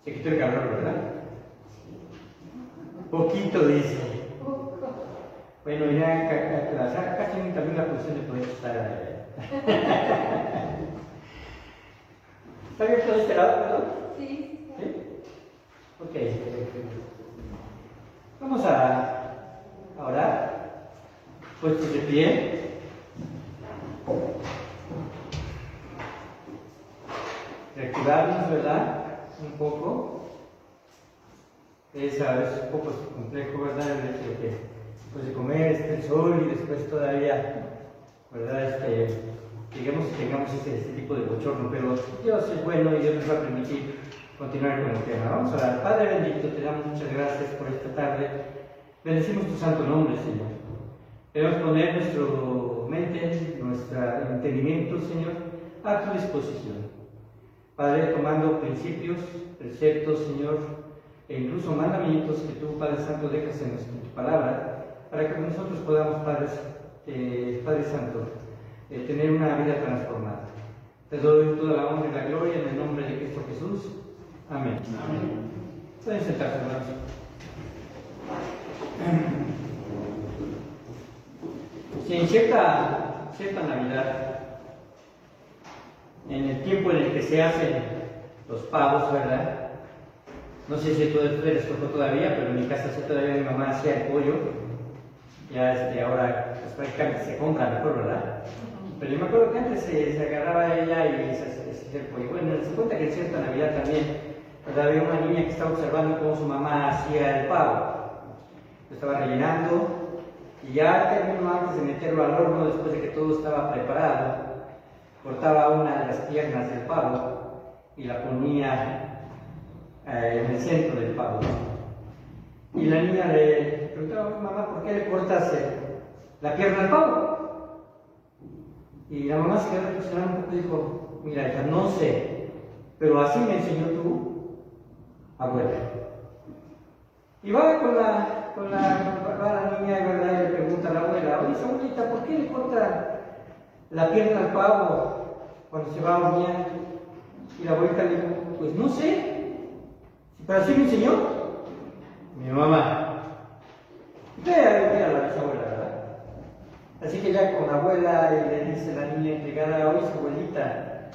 Se quitó el calor, ¿verdad? Poquito dice. Bueno, ya casi también la función de poder estar. ¿Está abierto de este lado, perdón? Sí. ¿Sí? Ok. Vamos a orar. Puestos de pie. Reactivarnos, ¿verdad? Un poco. Es a veces un poco complejo, ¿verdad? El hecho de que después de comer esté el sol y después todavía, ¿verdad? Digamos que tengamos este tipo de bochorno, pero Dios es bueno y Dios nos va a permitir continuar con el tema. Vamos a orar. Padre bendito, te damos muchas gracias por esta tarde. Bendecimos tu santo nombre, Señor. Queremos poner nuestra mente, nuestro entendimiento, Señor, a tu disposición. Padre, tomando principios, preceptos, Señor, e incluso mandamientos que tú, Padre Santo, dejas en tu palabra, para que nosotros podamos, Padre Santo, tener una vida transformada. Te doy toda la honra y la gloria en el nombre de Cristo Jesús. Amén. Amén. Pueden sentarse, hermanos. Si en cierta Navidad, en el tiempo en el que se hacen los pavos, ¿verdad? No sé si todo esto les tocó todavía, pero en mi casa sí todavía mi mamá hacía el pollo. Ya ahora pues, prácticamente se compra mejor, ¿verdad? Pero yo me acuerdo que antes se agarraba ella y se hacía el pollo. Bueno, se cuenta que en cierta Navidad también, ¿verdad? Había una niña que estaba observando cómo su mamá hacía el pavo. Lo estaba rellenando y ya terminó antes de meterlo al horno, después de que todo estaba preparado, cortaba una de las piernas del pavo y la ponía en el centro del pavo. Y la niña le preguntaba: mamá, ¿por qué le cortas la pierna al pavo? Y la mamá se quedó reflexionando un poco y dijo: mira, hija, no sé, pero así me enseñó tu abuela. Y va con la niña, ¿verdad? Y le pregunta a la abuela: oye, abuelita, ¿por qué le corta la pierna al pavo cuando se va a hornear? Y la abuelita le dijo: pues no sé, pero así me enseñó mi mamá. Mira la bisabuela, ¿verdad? Así que ya con la abuela le dice la niña entregada: oye, abuelita,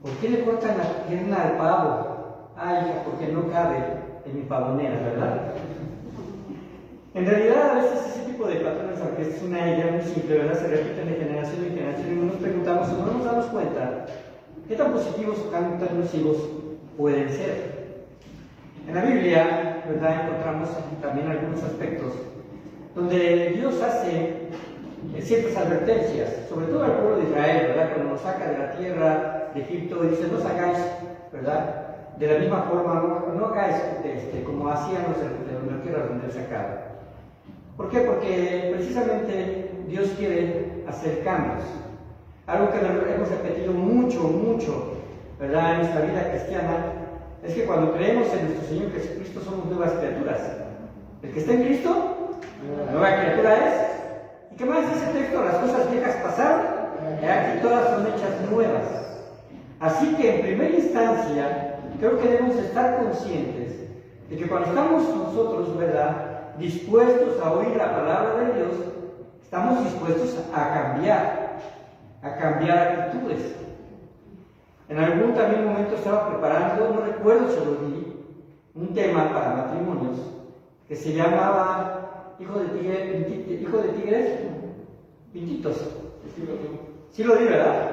¿por qué le cortan la pierna al pavo? Ay, hija, porque no cabe en mi pavonera, ¿verdad? En realidad, a veces ese tipo de patrones, aunque es una idea muy simple, ¿verdad?, se repiten de generación en generación y nos preguntamos, o no nos damos cuenta, ¿qué tan positivos o tan nocivos pueden ser? En la Biblia, ¿verdad?, encontramos también algunos aspectos donde Dios hace ciertas advertencias, sobre todo al pueblo de Israel, ¿verdad?, cuando nos saca de la tierra de Egipto y dice: no os hagáis, ¿verdad?, de la misma forma, no hagáis como hacían los de la tierra donde Él sacaba. ¿Por qué? Porque precisamente Dios quiere hacer cambios. Algo que hemos repetido mucho, ¿verdad?, en nuestra vida cristiana, es que cuando creemos en nuestro Señor Jesucristo somos nuevas criaturas. El que está en Cristo, nueva criatura es. ¿Y qué más dice el texto? Las cosas viejas pasaron, aquí todas son hechas nuevas. Así que en primera instancia, creo que debemos estar conscientes de que cuando estamos nosotros, ¿verdad?, dispuestos a oír la palabra de Dios, estamos dispuestos a cambiar actitudes. En algún también momento estaba preparando, no recuerdo si lo di, un tema para matrimonios que se llamaba Hijo de Tigres, Pintitos. Sí lo di, ¿verdad?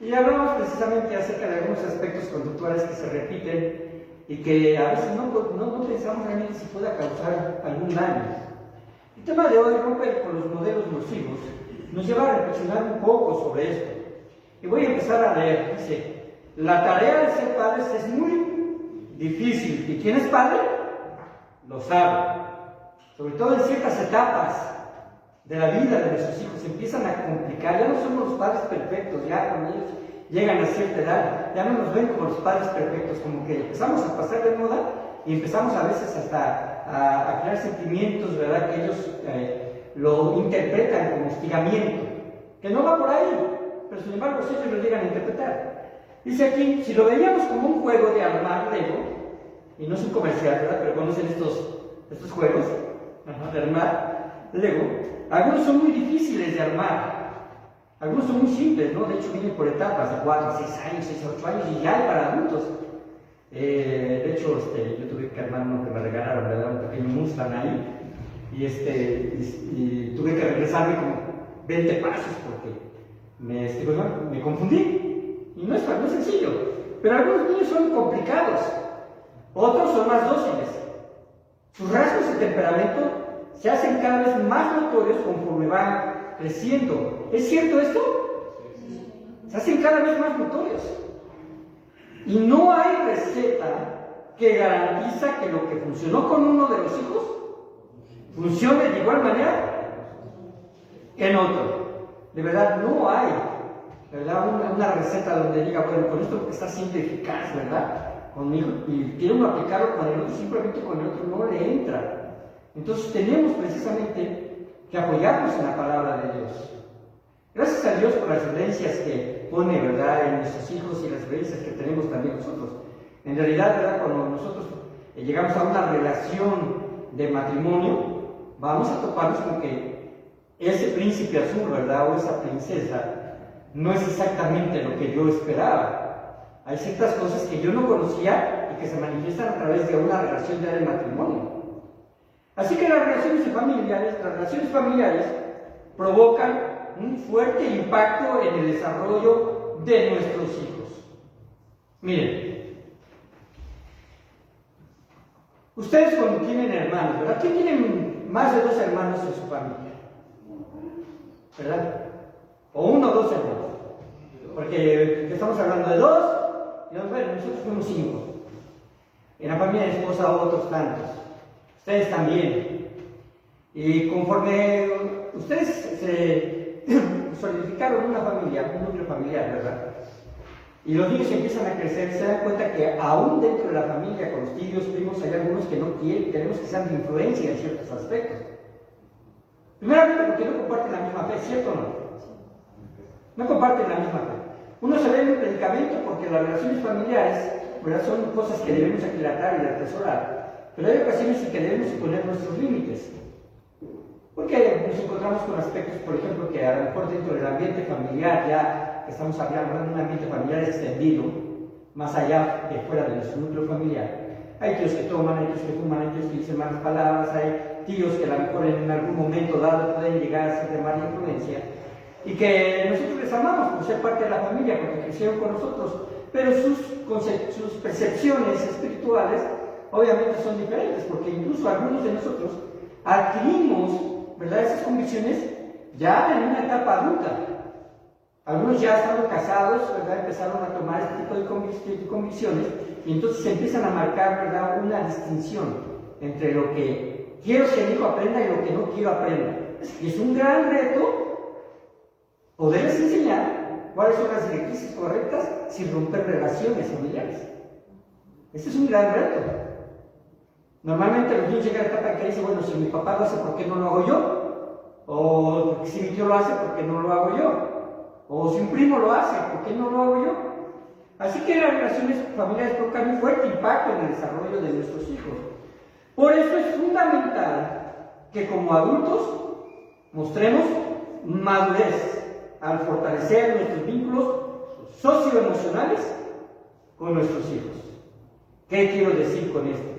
Y hablamos precisamente acerca de algunos aspectos conductuales que se repiten y que a veces no pensamos realmente si pueda causar algún daño. El tema de hoy, romper con los modelos nocivos, nos lleva a reflexionar un poco sobre esto. Y voy a empezar a leer. Dice: la tarea de ser padres es muy difícil, y quien es padre lo sabe. Sobre todo en ciertas etapas de la vida de nuestros hijos se empiezan a complicar. Ya no somos los padres perfectos, ya cuando ellos llegan a cierta edad, ya no nos ven como los padres perfectos, como que empezamos a pasar de moda y empezamos a veces hasta a crear sentimientos, ¿verdad?, que ellos lo interpretan como hostigamiento, que no va por ahí, pero sin embargo ellos lo llegan a interpretar. Dice aquí: si lo veíamos como un juego de armar Lego, y no es un comercial, ¿verdad? Pero conocen estos juegos de armar Lego. Algunos son muy difíciles de armar, algunos son muy simples, ¿no? De hecho vienen por etapas de 4 a 6 años, 6 a 8 años, y ya hay para adultos. De hecho, yo tuve que armar uno que me regalaron, ¿verdad? Un pequeño Mustang ahí, y tuve que regresarme como 20 pasos porque me confundí. Y no es sencillo. Pero algunos niños son complicados, otros son más dóciles. Sus rasgos de temperamento se hacen cada vez más notorios conforme van creciendo. ¿Es cierto esto? Se hacen cada vez más notorios. Y no hay receta que garantiza que lo que funcionó con uno de los hijos funcione de igual manera que en otro. De verdad, no hay, ¿verdad? Una receta donde diga, bueno, con esto está siendo eficaz, ¿verdad? Conmigo, y quiere uno aplicarlo con el otro, simplemente con el otro no le entra. Entonces tenemos precisamente que apoyarnos en la palabra de Dios. Gracias a Dios por las herencias que pone, ¿verdad?, en nuestros hijos y las herencias que tenemos también nosotros. En realidad, ¿verdad?, cuando nosotros llegamos a una relación de matrimonio, vamos a toparnos con que ese príncipe azul, ¿verdad?, o esa princesa, no es exactamente lo que yo esperaba. Hay ciertas cosas que yo no conocía y que se manifiestan a través de una relación ya de matrimonio. Así que las relaciones familiares provocan un fuerte impacto en el desarrollo de nuestros hijos. Miren, ustedes cuando tienen hermanos, ¿verdad? ¿Quién tiene más de 2 hermanos en su familia? ¿Verdad? O 1 o 2 hermanos. Porque estamos hablando de 2, y bueno, nosotros fuimos 5. En la familia de mi esposa otros tantos. Ustedes también. Y conforme ustedes se solidificaron una familia, un núcleo familiar, ¿verdad? Y los niños empiezan a crecer, se dan cuenta que aún dentro de la familia, con los tíos, primos, hay algunos que no quieren, queremos que sean de influencia en ciertos aspectos. Primeramente porque no comparten la misma fe, ¿cierto o no? No comparten la misma fe. Uno se ve en un predicamento porque las relaciones familiares, ¿verdad?, son cosas que debemos aquilatar y atesorar, pero hay ocasiones en que debemos poner nuestros límites. Porque nos encontramos con aspectos, por ejemplo, que a lo mejor dentro del ambiente familiar, ya estamos hablando de un ambiente familiar extendido, más allá de fuera de nuestro núcleo familiar. Hay tíos que toman, hay tíos que fuman, hay tíos que dicen malas palabras, hay tíos que a lo mejor en algún momento dado pueden llegar a ser de mala influencia, y que nosotros les amamos por ser parte de la familia, porque crecieron con nosotros, pero sus percepciones espirituales obviamente son diferentes, porque incluso algunos de nosotros adquirimos, ¿verdad?, esas convicciones ya en una etapa adulta. Algunos ya estando casados, ¿verdad?, empezaron a tomar este tipo de convicciones, y entonces se empiezan a marcar, ¿verdad?, una distinción entre lo que quiero que el hijo aprenda y lo que no quiero aprender. Y es un gran reto poderles enseñar cuáles son las directrices correctas sin romper relaciones familiares. Este es un gran reto. Normalmente los niños llegan a la etapa en que dicen, bueno, si mi papá lo hace, ¿por qué no lo hago yo? O si mi tío lo hace, ¿por qué no lo hago yo? O si un primo lo hace, ¿por qué no lo hago yo? Así que las relaciones familiares provocan un fuerte impacto en el desarrollo de nuestros hijos. Por eso es fundamental que como adultos mostremos madurez al fortalecer nuestros vínculos socioemocionales con nuestros hijos. ¿Qué quiero decir con esto?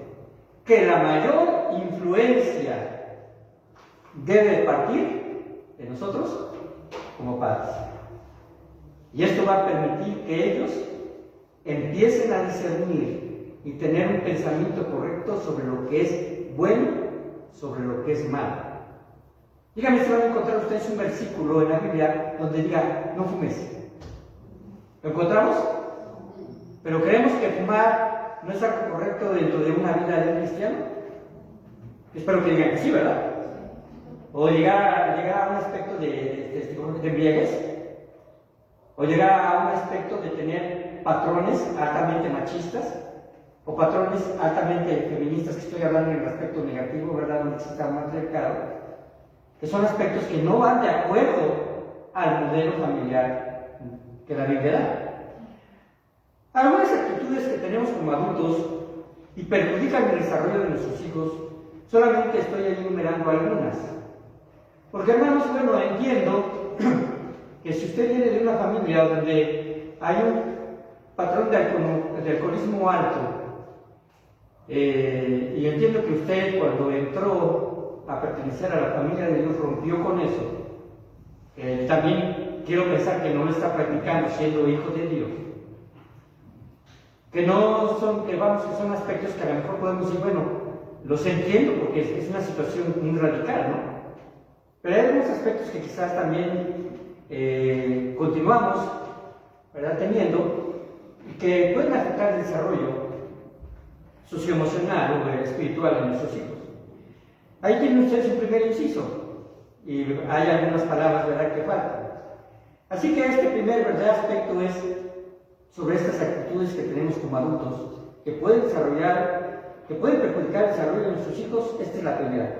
Que la mayor influencia debe partir de nosotros como padres. Y esto va a permitir que ellos empiecen a discernir y tener un pensamiento correcto sobre lo que es bueno, sobre lo que es malo. Díganme si van a encontrar ustedes un versículo en la Biblia donde diga, no fumes. ¿Lo encontramos? Pero creemos que fumar no es algo correcto dentro de una vida de un cristiano. Espero que digan que sí, ¿verdad? O llegar a un aspecto de embriaguez. O llegar a un aspecto de tener patrones altamente machistas. O patrones altamente feministas, que estoy hablando en el aspecto negativo, ¿verdad? Donde existe un matriarcado, que son aspectos que no van de acuerdo al modelo familiar que la Biblia da. Algunas actitudes que tenemos como adultos y perjudican el desarrollo de nuestros hijos, solamente estoy enumerando algunas. Porque, hermanos, bueno, entiendo que si usted viene de una familia donde hay un patrón de alcoholismo alto, y entiendo que usted cuando entró a pertenecer a la familia de Dios rompió con eso, también quiero pensar que no lo está practicando siendo hijo de Dios. Que no son, que son aspectos que a lo mejor podemos decir, bueno, los entiendo porque es una situación muy radical, ¿no? Pero hay algunos aspectos que quizás también continuamos, ¿verdad?, teniendo, y que pueden afectar el desarrollo socioemocional o espiritual de nuestros hijos. Ahí tienen ustedes un primer inciso, y hay algunas palabras, ¿verdad?, que faltan. Así que este primer, ¿verdad?, aspecto es sobre estas actitudes que tenemos como adultos, que pueden perjudicar el desarrollo de nuestros hijos. Esta es la primera: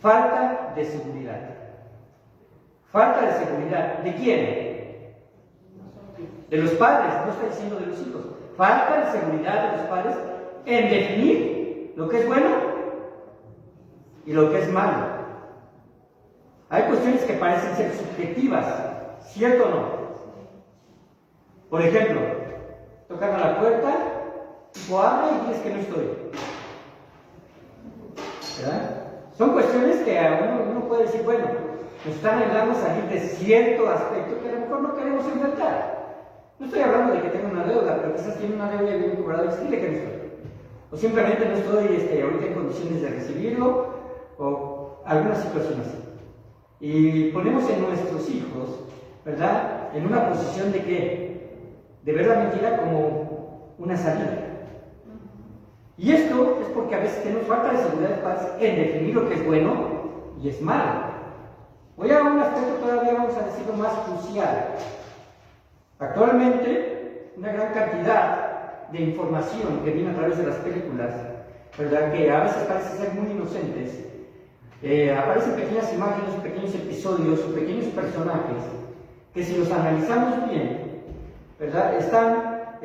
falta de seguridad. Falta de seguridad. ¿De quién? De los padres, no está diciendo de los hijos. Falta de seguridad de los padres en definir lo que es bueno y lo que es malo. Hay cuestiones que parecen ser subjetivas, ¿cierto o no? Por ejemplo, tocan a la puerta, tipo abre y dices que no estoy. ¿Verdad? Son cuestiones que a uno puede decir, bueno, nos están ayudando a salir de cierto aspecto que a lo mejor no queremos enfrentar. No estoy hablando de que tenga una deuda, pero quizás tiene una deuda bien cobrada y decirle que no estoy. O simplemente no estoy ahorita en condiciones de recibirlo, o alguna situación así. Y ponemos en nuestros hijos, ¿verdad?, en una posición de que, de ver la mentira como una salida. Y esto es porque a veces tenemos falta de seguridad de paz en definir lo que es bueno y es malo. Voy a un aspecto todavía, vamos a decirlo, más crucial. Actualmente, una gran cantidad de información que viene a través de las películas, ¿verdad?, que a veces parecen ser muy inocentes, aparecen pequeñas imágenes, pequeños episodios, pequeños personajes, que si los analizamos bien, ¿verdad?, están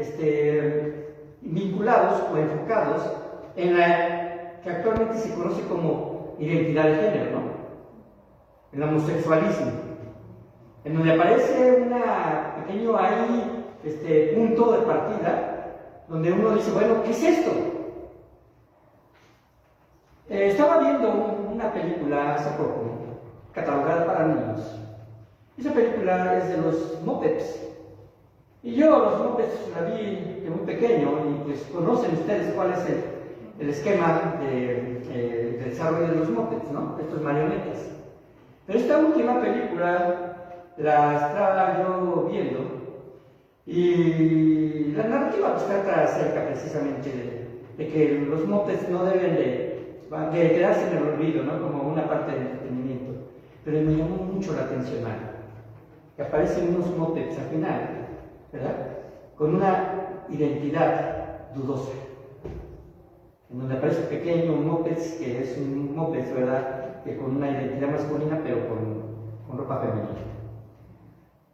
vinculados o enfocados en la que actualmente se conoce como identidad de género, ¿no?, en el homosexualismo, en donde aparece un pequeño ahí, punto de partida, donde uno dice, bueno, ¿qué es esto? Estaba viendo una película hace poco, catalogada para niños. Esa película es de los Muppets. Y yo los Muppets la vi de muy pequeño, y pues conocen ustedes cuál es el esquema de desarrollo de los Muppets, ¿no?, estos marionetas. Pero esta última película la estaba yo viendo, y la narrativa pues trata acerca precisamente de que los Muppets no deben de quedarse en el olvido, ¿no?, como una parte del entretenimiento. Pero me llamó mucho la atención algo, que aparecen unos Muppets al final, ¿verdad?, con una identidad dudosa, en donde aparece un pequeño Muppets, que es un Muppets, ¿verdad?, que con una identidad masculina, pero con ropa femenina.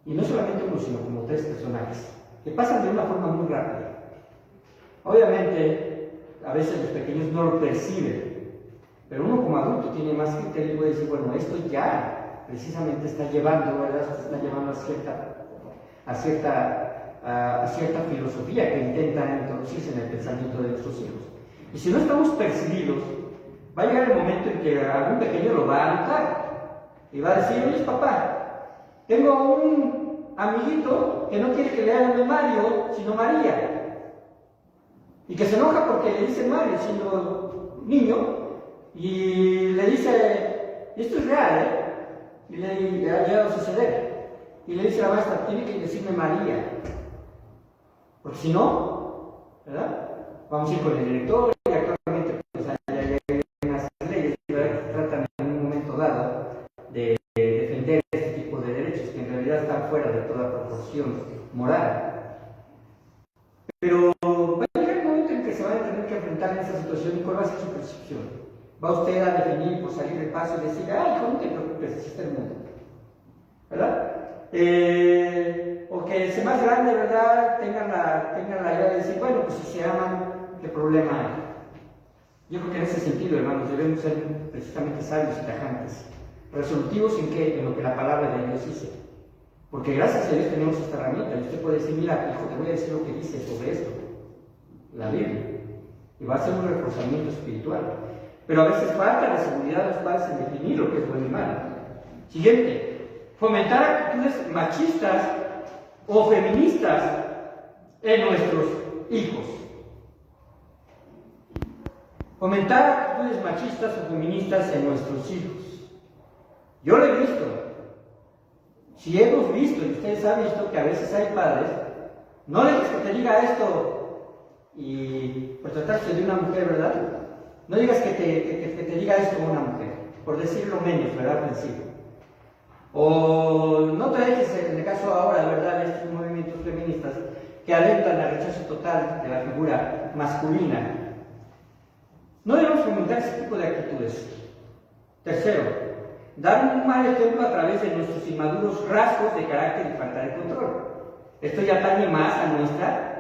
Y no solamente uno, sino como 3 personajes, que pasan de una forma muy rápida. Obviamente, a veces los pequeños no lo perciben, pero uno como adulto tiene más criterio y puede decir, bueno, esto ya precisamente está llevando, ¿verdad?, está llevando a cierta filosofía que intenta introducirse en el pensamiento de nuestros hijos. Y si no estamos percibidos, va a llegar el momento en que algún pequeño lo va a notar y va a decir, oye, papá, tengo un amiguito que no quiere que le hagan Mario, sino María. Y que se enoja porque le dicen Mario siendo niño, y le dice, esto es real, y le ha llegado a suceder. Y le dice a la maestra, tiene que decirme María, porque si no, ¿verdad?, vamos a ir con el director, y actualmente pues, hay unas leyes que tratan en un momento dado de defender este tipo de derechos que en realidad están fuera de toda proporción moral. Pero va a llegar el momento en que se va a tener que enfrentar en esa situación. ¿Y cuál va a ser su percepción? Va usted a definir por salir del paso y decir, ay, hijo, no te preocupes, así está el mundo, ¿verdad? O que ese más grande, ¿verdad?, tengan la idea de decir, bueno, pues si se aman, ¿qué problema hay? Yo creo que en ese sentido, hermanos, debemos ser precisamente sabios y tajantes, resolutivos en lo que la palabra de Dios dice. Porque gracias a Dios tenemos esta herramienta y usted puede decir, mira, hijo, te voy a decir lo que dice sobre esto, la Biblia, y va a ser un reforzamiento espiritual. Pero a veces falta la seguridad de los padres en definir lo que es bueno y malo. Siguiente, fomentar actitudes machistas o feministas en nuestros hijos. Fomentar actitudes machistas o feministas en nuestros hijos. Yo lo he visto. Si hemos visto, y ustedes han visto que a veces hay padres, no le digas que te diga esto y por tratarse de una mujer, ¿verdad? No digas que te diga esto una mujer, por decirlo menos, ¿verdad? Al principio. O no te dejes, en el caso ahora, ¿verdad?, de estos movimientos feministas que alentan al rechazo total de la figura masculina. No debemos fomentar ese tipo de actitudes. Tercero, dar un mal ejemplo a través de nuestros inmaduros rasgos de carácter y falta de control. Esto ya atañe más a nuestra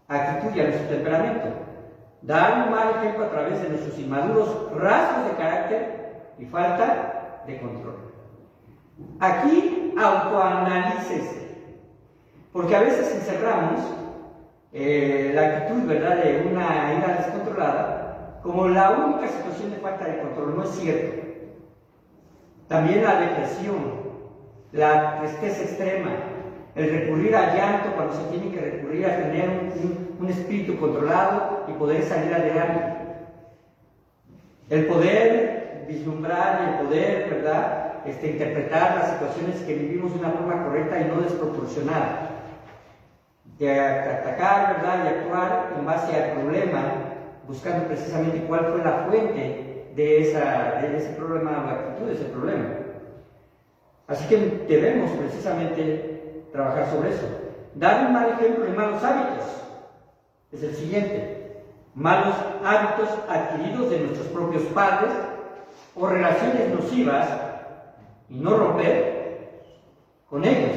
actitud y a nuestro temperamento. Dar un mal ejemplo a través de nuestros inmaduros rasgos de carácter y falta de control. Aquí autoanalícese, porque a veces encerramos la actitud, ¿verdad?, de una ira descontrolada como la única situación de falta de control. No es cierto. También la depresión, la tristeza extrema, el recurrir al llanto cuando se tiene que recurrir a tener un espíritu controlado y poder salir adelante. El poder vislumbrar y el poder, ¿verdad?, interpretar las situaciones que vivimos de una forma correcta y no desproporcionada. De atacar, ¿verdad?, y actuar en base al problema, buscando precisamente cuál fue la fuente de ese problema o la actitud de ese problema. Así que debemos precisamente trabajar sobre eso. Dar un mal ejemplo de malos hábitos es el siguiente: malos hábitos adquiridos de nuestros propios padres o relaciones nocivas y no romper con ellos.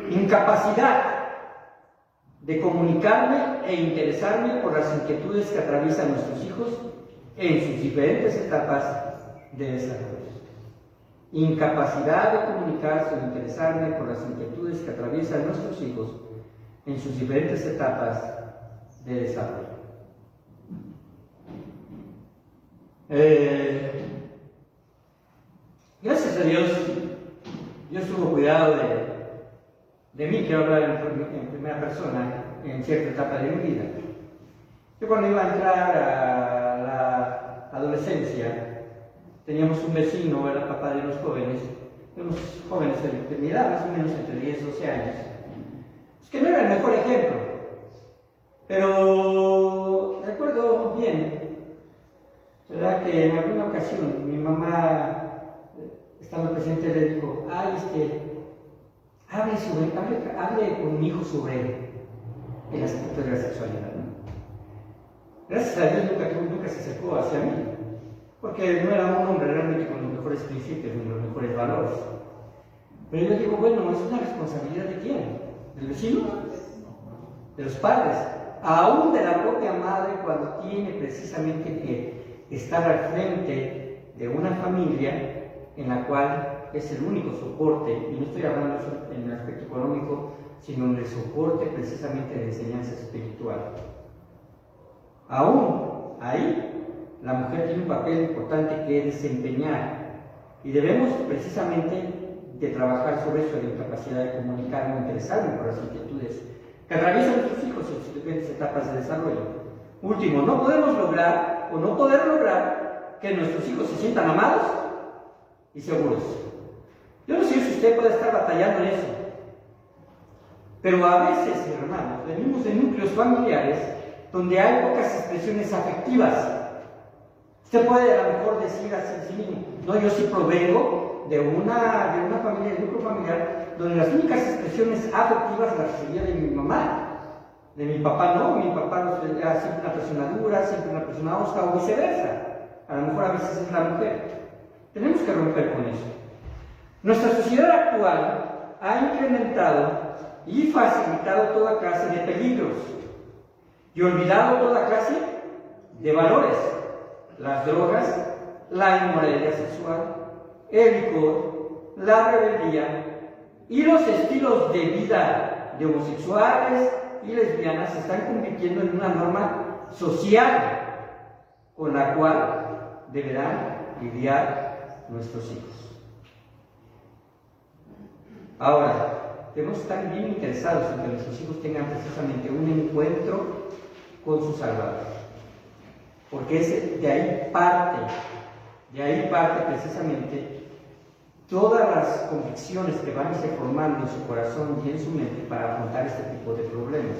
Incapacidad de comunicarme e interesarme por las inquietudes que atraviesan nuestros hijos en sus diferentes etapas de desarrollo. Incapacidad de comunicarse o interesarme por las inquietudes que atraviesan nuestros hijos en sus diferentes etapas de desarrollo. Gracias a Dios, Dios tuvo cuidado de mí, quiero hablar en primera persona, en cierta etapa de mi vida. Yo cuando iba a entrar a la adolescencia, teníamos un vecino, era papá de los jóvenes, unos jóvenes de mi edad, más o menos entre 10 y 12 años, es que no era el mejor ejemplo, pero recuerdo bien, ¿verdad?, que en alguna ocasión mi mamá, estando presente, le dijo, hable con mi hijo sobre el aspecto de la sexualidad, ¿no? Gracias a Dios nunca se acercó hacia mí, porque no era un hombre realmente con los mejores principios ni los mejores valores. Pero yo digo, bueno, es una responsabilidad ¿de quién? ¿Del vecino? ¿De los padres? Aún de la propia madre, cuando tiene precisamente que estar al frente de una familia en la cual es el único soporte, y no estoy hablando en el aspecto económico, sino en el soporte precisamente de enseñanza espiritual. Aún ahí, la mujer tiene un papel importante que desempeñar, y debemos precisamente de trabajar sobre eso, de la capacidad de comunicarme, interesarme por las inquietudes que atraviesan nuestros hijos en sus diferentes etapas de desarrollo. Último, no podemos lograr o no poder lograr que nuestros hijos se sientan amados y seguros. Yo no sé si usted puede estar batallando en eso, pero a veces, hermanos, venimos de núcleos familiares donde hay pocas expresiones afectivas. Usted puede a lo mejor decir así en sí mismo, no, yo sí provengo de una familia, de un núcleo familiar, donde las únicas expresiones afectivas las recibía de mi mamá. De mi papá no, mi papá era siempre una persona dura, siempre una persona hosca o viceversa. A lo mejor a veces es la mujer. Tenemos que romper con eso. Nuestra sociedad actual ha incrementado y facilitado toda clase de peligros y olvidado toda clase de valores, las drogas, la inmoralidad sexual, el licor, la rebeldía y los estilos de vida de homosexuales y lesbianas se están convirtiendo en una norma social con la cual deberán lidiar nuestros hijos. Ahora, debemos estar bien interesados en que nuestros hijos tengan precisamente un encuentro con su Salvador, porque de ahí parte precisamente todas las convicciones que van a irse formando en su corazón y en su mente para afrontar este tipo de problemas.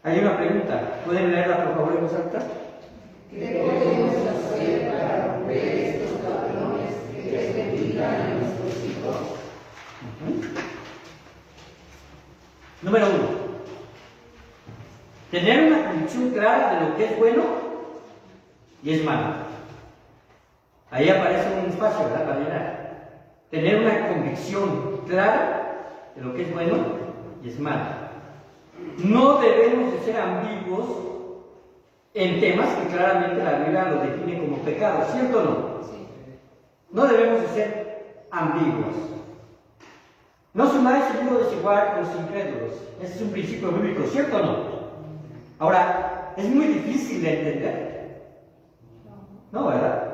Hay una pregunta, ¿pueden leerla por favor en voz alta? ¿Qué podemos hacer para romper estos patrones que desbendigan a nuestros hijos? Número 1. Tener una convicción clara de lo que es bueno y es malo. Ahí aparece un espacio, ¿verdad?, para llenar. Tener una convicción clara de lo que es bueno y es malo. No debemos de ser ambiguos en temas que claramente la Biblia lo define como pecado, ¿cierto o no? Sí. No debemos de ser ambiguos. No sumáis el yugo desigual con los incrédulos. Ese es un principio bíblico, ¿cierto o no? Ahora, es muy difícil de entender. No, ¿verdad?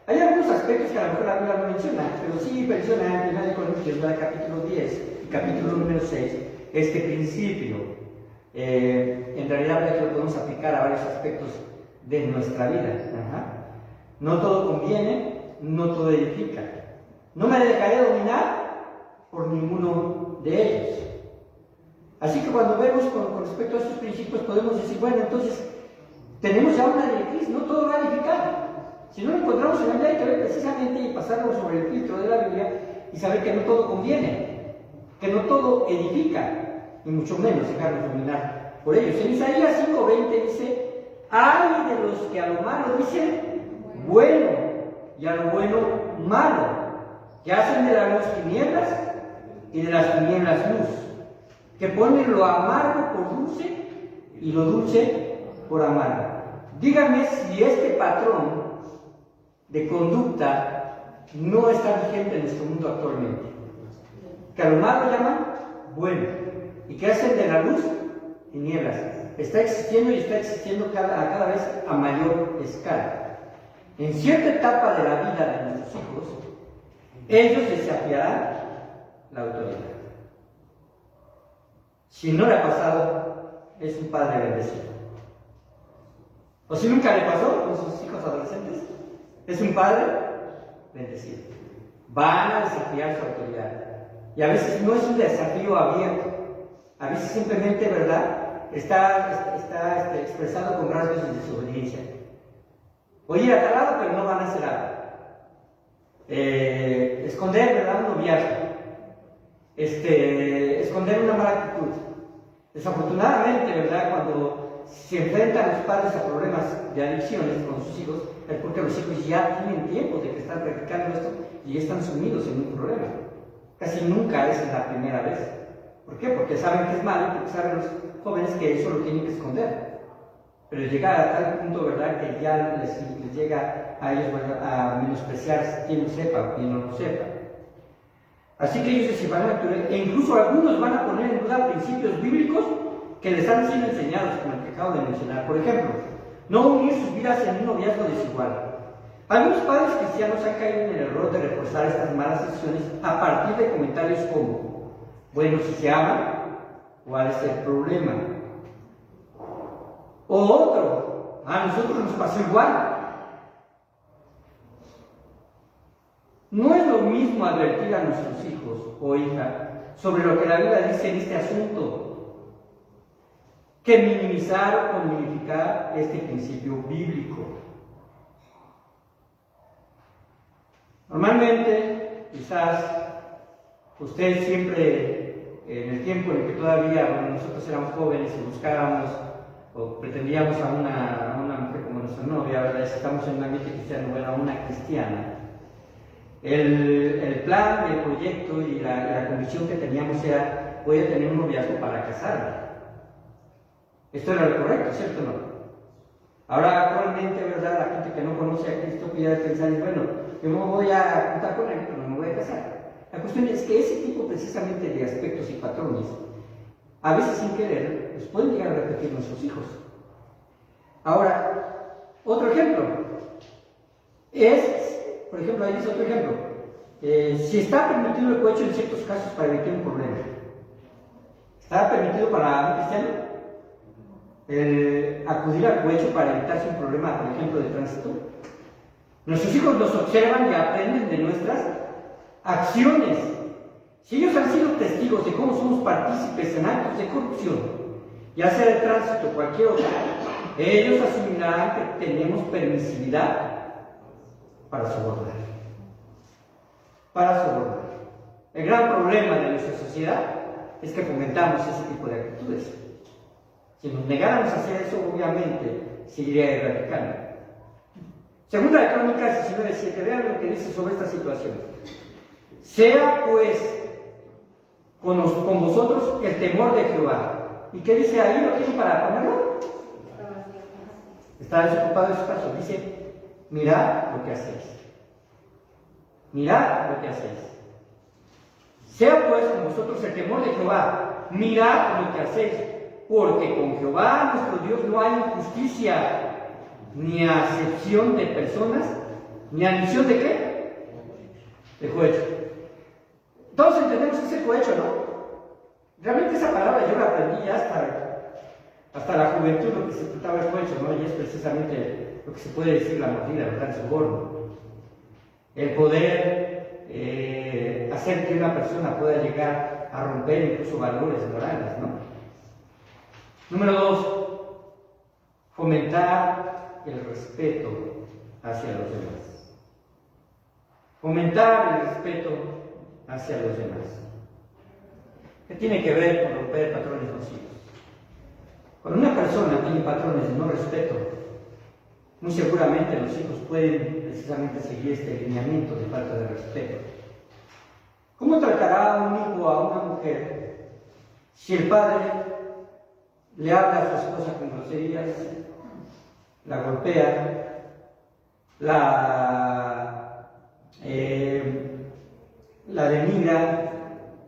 Hay algunos aspectos que a lo mejor la Biblia no menciona, pero sí menciona en 1 Corintios, capítulo 10 y capítulo número 6, este principio. En realidad lo podemos aplicar a varios aspectos de nuestra vida. No todo conviene, no todo edifica. No me dejaré dominar por ninguno de ellos. Así que cuando vemos con respecto a estos principios podemos decir, bueno, entonces tenemos ya una directriz, no todo va a edificar. Si no lo encontramos en la Biblia hay que ver precisamente y pasarlo sobre el filtro de la Biblia y saber que no todo conviene, que no todo edifica, y mucho menos dejarnos dominar por ellos. En Isaías 5:20 dice, ay de los que a lo malo dicen bueno y a lo bueno malo, que hacen de la luz tinieblas y de las tinieblas luz, que ponen lo amargo por dulce y lo dulce por amargo. Díganme si este patrón de conducta no está vigente en nuestro mundo actualmente. Que a lo malo llaman bueno y que hacen de la luz tinieblas. Está existiendo y está existiendo cada vez a mayor escala. En cierta etapa de la vida de nuestros hijos, ellos desafiarán la autoridad. Si no le ha pasado, es un padre bendecido. O si nunca le pasó con sus hijos adolescentes, es un padre bendecido. Van a desafiar su autoridad. Y a veces no es un desafío abierto. A veces simplemente, ¿verdad?, está expresado con rasgos de desobediencia. Oye, a tal lado, pero no van a hacer algo. Esconder, ¿verdad?, un noviazgo. Esconder una mala actitud. Desafortunadamente, ¿verdad?, cuando se enfrentan los padres a problemas de adicciones con sus hijos, es porque los hijos ya tienen tiempo de que están practicando esto y ya están sumidos en un problema. Casi nunca es la primera vez. ¿Por qué? Porque saben que es malo, porque saben los jóvenes que eso lo tienen que esconder. Pero llegar a tal punto, ¿verdad?, que ya les llega a ellos, ¿verdad?, a menospreciar quien lo sepa o quien no lo sepa. Así que ellos se van a actuar, e incluso algunos van a poner en duda principios bíblicos que les han sido enseñados, como el que acabo de mencionar. Por ejemplo, no unir sus vidas en un noviazgo desigual. Algunos padres cristianos han caído en el error de reforzar estas malas decisiones a partir de comentarios como: bueno, si se aman, ¿cuál es el problema? O otro: a nosotros nos pasó igual. No es lo mismo advertir a nuestros hijos o hijas sobre lo que la Biblia dice en este asunto que minimizar o modificar este principio bíblico. Normalmente, quizás, usted siempre, en el tiempo en el que todavía, bueno, nosotros éramos jóvenes y buscábamos o pretendíamos a una mujer como nuestra novia, ¿verdad?, si estamos en un ambiente cristiano, bueno, a una cristiana. El plan, el proyecto y la convicción que teníamos era: voy a tener un noviazgo para casarme. Esto era lo correcto, ¿cierto o no? Ahora, actualmente, ¿verdad? La gente que no conoce a Cristo puede pensar, bueno, yo no me voy a juntar con él, pero no me voy a casar. La cuestión es que ese tipo precisamente de aspectos y patrones, a veces sin querer, los pueden llegar a repetir nuestros hijos. Ahora, otro ejemplo es, por ejemplo, ahí dice otro ejemplo, si está permitido el cohecho en ciertos casos para evitar un problema. ¿Está permitido para un cristiano acudir al cohecho para evitarse un problema, por ejemplo, de tránsito? Nuestros hijos nos observan y aprenden de nuestras acciones. Si ellos han sido testigos de cómo somos partícipes en actos de corrupción, ya sea de tránsito o cualquier otro, ellos asumirán que tenemos permisividad para sobornar. El gran problema de nuestra sociedad es que fomentamos ese tipo de actitudes. Si nos negáramos a hacer eso, obviamente seguiría erradicando. Segunda de Crónicas 19:7, vean lo que dice sobre esta situación. Sea pues con vosotros el temor de Jehová. ¿Y qué dice ahí? ¿Lo tienen para ponerlo? Está desocupado ese caso. Dice, mirad lo que hacéis. Mirad lo que hacéis. Sea pues con vosotros el temor de Jehová. Mirad lo que hacéis. Porque con Jehová nuestro Dios no hay injusticia, ni acepción de personas, ni adición de qué? De cohecho. Todos entendemos que es el cohecho, ¿no? Realmente esa palabra yo la aprendí ya hasta la juventud, lo que se trataba el cohecho, ¿no? Y es precisamente lo que se puede decir la mordida, ¿verdad? El soborno. El poder hacer que una persona pueda llegar a romper incluso valores morales, ¿no? Número 2, fomentar el respeto hacia los demás. Fomentar el respeto hacia los demás. ¿Qué tiene que ver con romper patrones nocivos? Cuando una persona tiene patrones de no respeto, muy seguramente los hijos pueden precisamente seguir este lineamiento de falta de respeto. ¿Cómo tratará un hijo a una mujer si el padre le habla a su esposa con groserías, la golpea, la denigra,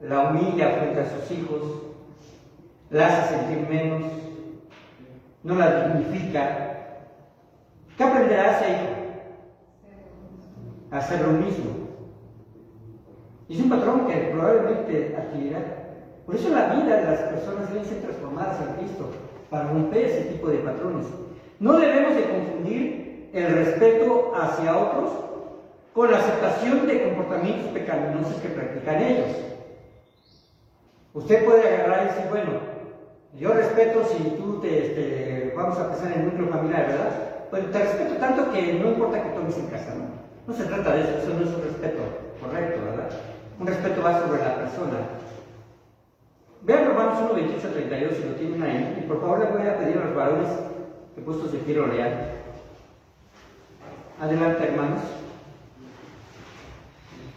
la humilla frente a sus hijos, la hace sentir menos, no la dignifica? ¿Qué aprenderá ese hijo? A hacer lo mismo. Es un patrón que probablemente adquirirá. Por eso la vida de las personas deben ser transformadas en Cristo, para romper ese tipo de patrones. No debemos de confundir el respeto hacia otros con la aceptación de comportamientos pecaminosos que practican ellos. Usted puede agarrar y decir, bueno, yo respeto si tú vamos a pensar en el núcleo familiar, ¿verdad? Pues te respeto tanto que no importa que tomes en casa, ¿no? No se trata de eso no es un respeto correcto, ¿verdad? Un respeto va sobre la persona. Vean Romanos 1, 28 a 32, si lo tienen ahí, y por favor les voy a pedir a los varones que puestos de pie lo lean. Adelante, hermanos.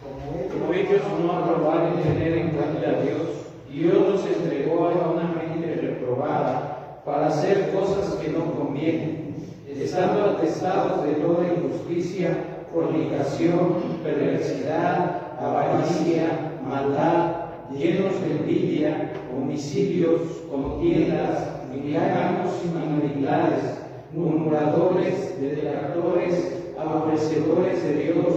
Como ellos no aprobaron tener en cuenta a Dios, Dios los entregó a una mente reprobada para hacer cosas que no convienen, estando atestados de toda injusticia, fornicación, perversidad, avaricia, maldad, llenos de envidia, homicidios, contiendas, engaños y malignidades, murmuradores, detractores, aborrecedores de Dios,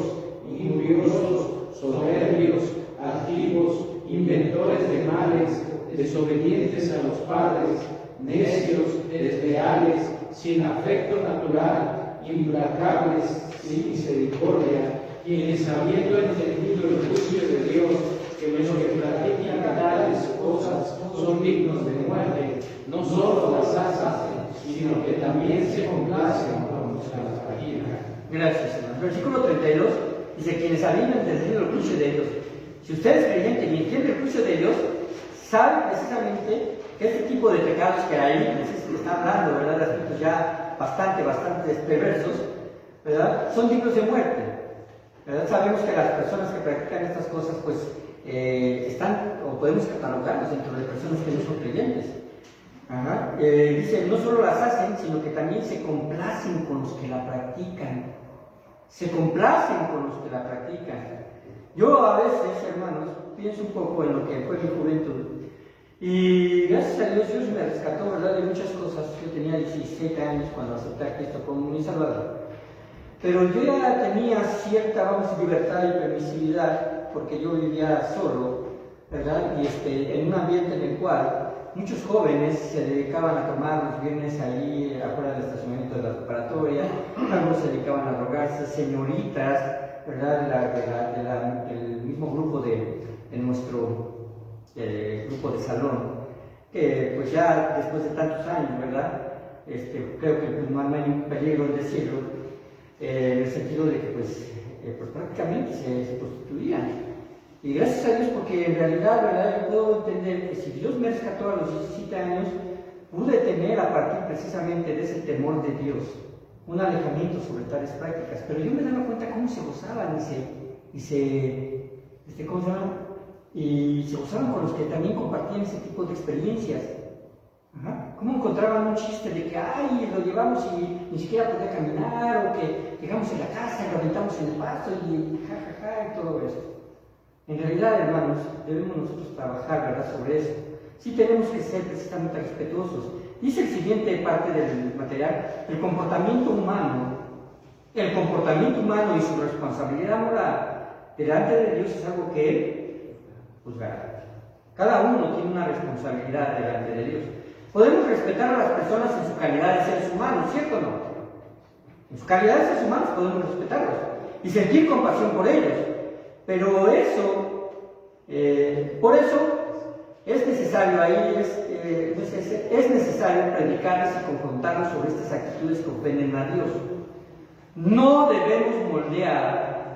injuriosos, soberbios, altivos, inventores de males, desobedientes a los padres, necios, desleales, sin afecto natural, implacables, sin misericordia, quienes habiendo entendido el juicio de Dios, que los que practican tales cosas son dignos de muerte, no solo las hacen, sino que también se complacen con los que las practican. Gracias, hermano. Versículo 32 dice, quienes habiendo entendido el juicio de Dios. Si usted es creyente y entiende el juicio de Dios, sabe precisamente que este tipo de pecados que hay, que está hablando, ¿verdad?, de aspectos ya bastante perversos, ¿verdad?, son dignos de muerte, ¿verdad? Sabemos que las personas que practican estas cosas, pues, están, o podemos catalogarlos dentro de personas que no son creyentes. Dice, no solo las hacen, sino que también se complacen con los que la practican. Se complacen con los que la practican. Yo a veces, hermanos, pienso un poco en lo que fue mi juventud. Y gracias a Dios, Dios me rescató, ¿verdad?, de muchas cosas. Yo tenía 17 años cuando acepté a Cristo como mi Salvador. Pero yo ya tenía cierta, libertad y permisividad, porque yo vivía solo, ¿verdad? Y en un ambiente en el cual muchos jóvenes se dedicaban a tomar los viernes ahí afuera del estacionamiento de la preparatoria, algunos se dedicaban a drogarse, señoritas, ¿verdad?, del mismo grupo de nuestro grupo de salón, que pues ya después de tantos años, ¿verdad?, creo que pues, no hay ningún peligro en decirlo, en el sentido de que pues prácticamente se prostituían. Y gracias a Dios, porque en realidad, ¿verdad?, yo puedo entender que si Dios me rescató a los 17 años, pude tener a partir precisamente de ese temor de Dios un alejamiento sobre tales prácticas. Pero yo me daba cuenta cómo se gozaban ¿cómo se llama? Y se gozaban con los que también compartían ese tipo de experiencias. Cómo encontraban un chiste de que, ay, lo llevamos y ni siquiera podía caminar, o que llegamos en la casa y lo aventamos en el pasto y jajaja y todo eso. En realidad, hermanos, debemos nosotros trabajar, ¿verdad?, sobre eso. Sí tenemos que ser precisamente respetuosos. Dice el siguiente parte del material: el comportamiento humano y su responsabilidad moral delante de Dios es algo que Él juzgará. Cada uno tiene una responsabilidad delante de Dios. Podemos respetar a las personas en su calidad de seres humanos, ¿cierto o no? En su calidad de seres humanos podemos respetarlos y sentir compasión por ellos. Pero por eso es necesario es necesario predicarles y confrontarlos sobre estas actitudes que ofenden a Dios. No debemos moldear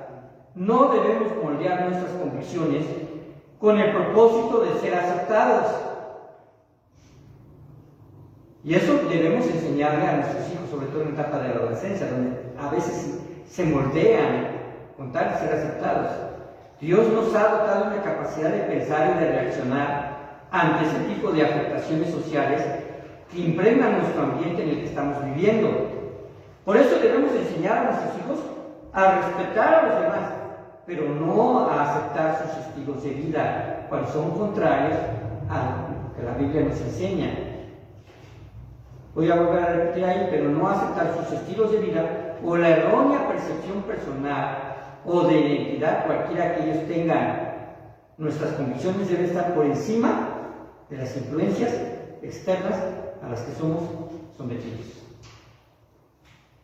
nuestras convicciones con el propósito de ser aceptados. Y eso debemos enseñarle a nuestros hijos, sobre todo en la etapa de la adolescencia, donde a veces se moldean con tal de ser aceptados. Dios nos ha dotado una capacidad de pensar y de reaccionar ante ese tipo de afectaciones sociales que impregnan nuestro ambiente en el que estamos viviendo. Por eso debemos enseñar a nuestros hijos a respetar a los demás, pero no a aceptar sus estilos de vida cuando son contrarios a lo que la Biblia nos enseña. Voy a volver a repetir ahí, pero no aceptar sus estilos de vida o la errónea percepción personal o de identidad cualquiera que ellos tengan. Nuestras convicciones deben estar por encima de las influencias externas a las que somos sometidos.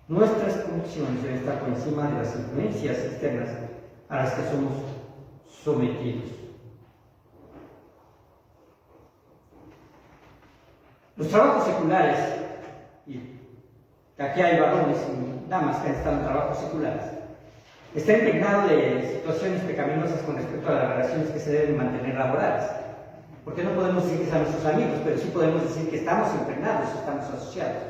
Nuestras convicciones deben estar por encima de las influencias externas a las que somos sometidos. Los trabajos seculares, y aquí hay varones y damas que han estado en trabajos seculares, está impregnado de situaciones pecaminosas con respecto a las relaciones que se deben mantener laborales. Porque no podemos decir que sean nuestros amigos, pero sí podemos decir que estamos impregnados, estamos asociados.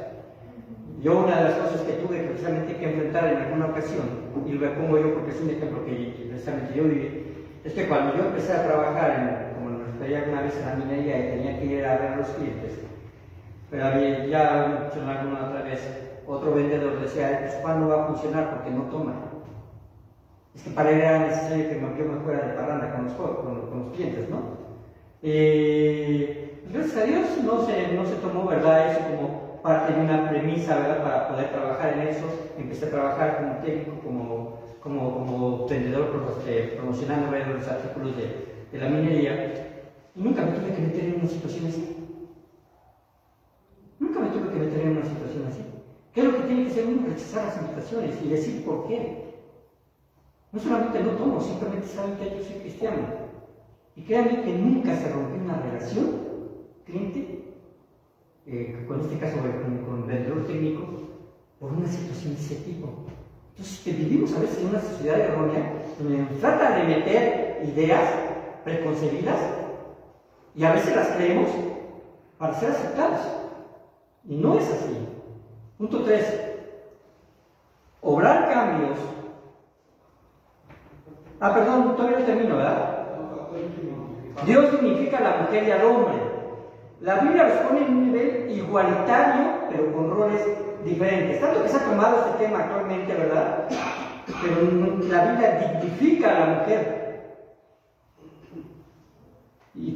Yo una de las cosas que tuve precisamente que enfrentar en alguna ocasión, y lo pongo yo porque es un ejemplo que precisamente yo viví, es que cuando yo empecé a trabajar, como me refería alguna vez en la minería y tenía que ir a ver a los clientes, pero ya alguna otra vez, otro vendedor decía, pues ¿cuándo va a funcionar? Porque no toma. Es que para él era necesario que yo me fuera de parranda con los clientes, ¿no? Gracias a Dios no se tomó, ¿verdad?, eso como parte de una premisa, ¿verdad?, para poder trabajar en eso. Empecé a trabajar como técnico, como vendedor, promocionando los artículos de la minería, y nunca me tuve que meter en una situación así. ¿Qué es lo que tiene que hacer uno? Rechazar las invitaciones y decir por qué. No solamente no tomo, simplemente saben que yo soy cristiano. Y créanme que nunca se rompió una relación cliente, con este caso con vendedor técnico, por una situación de ese tipo. Entonces, vivimos a veces en una sociedad errónea donde nos tratan de meter ideas preconcebidas y a veces las creemos para ser aceptados. Y no es así. Punto 3. Obrar cambios. Perdón, todavía no termino, ¿verdad? Dios dignifica a la mujer y al hombre. La Biblia los pone en un nivel igualitario, pero con roles diferentes. Tanto que se ha tomado este tema actualmente, ¿verdad? Pero la Biblia dignifica a la mujer.